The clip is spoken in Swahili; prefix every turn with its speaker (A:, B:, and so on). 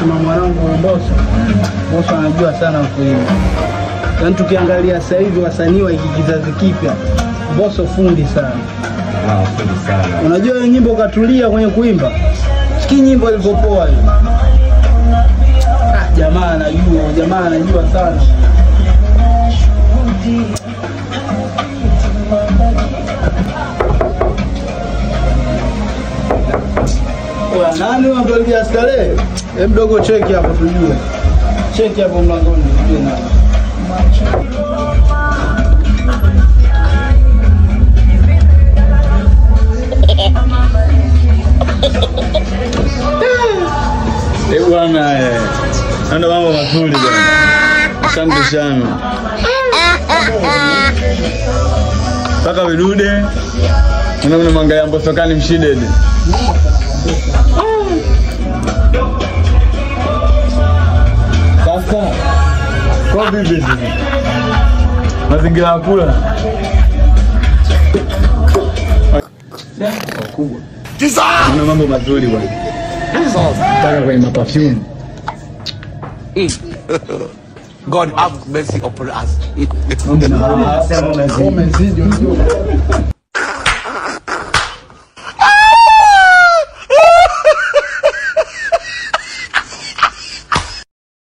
A: kuna mwanangu Mbosso anajua sana kuimba. Yaani tukiangalia sasa hivi wasanii wa kizazi kipya, Mbosso fundi sana.
B: Fundi sana.
A: Unajua nyimbo katulia kwenye kuimba. Sikia nyimbo ilivyopoa hiyo. Jamaa anajua sana. Kwa nani wanatolea starehe? Mdogo cheki hapo tujue. Cheki hapo mlangoni tena.
B: Bwana ndio mambo mazuri bwana. Asante sana. Paka vidude. Kuna mwangalia Mbosso kani mshidede. Sasa kwa bibi mazingira kula kubwa. Kuna mambo mazuri bwana. Paka kwenye perfume.
C: God have mercy upon us.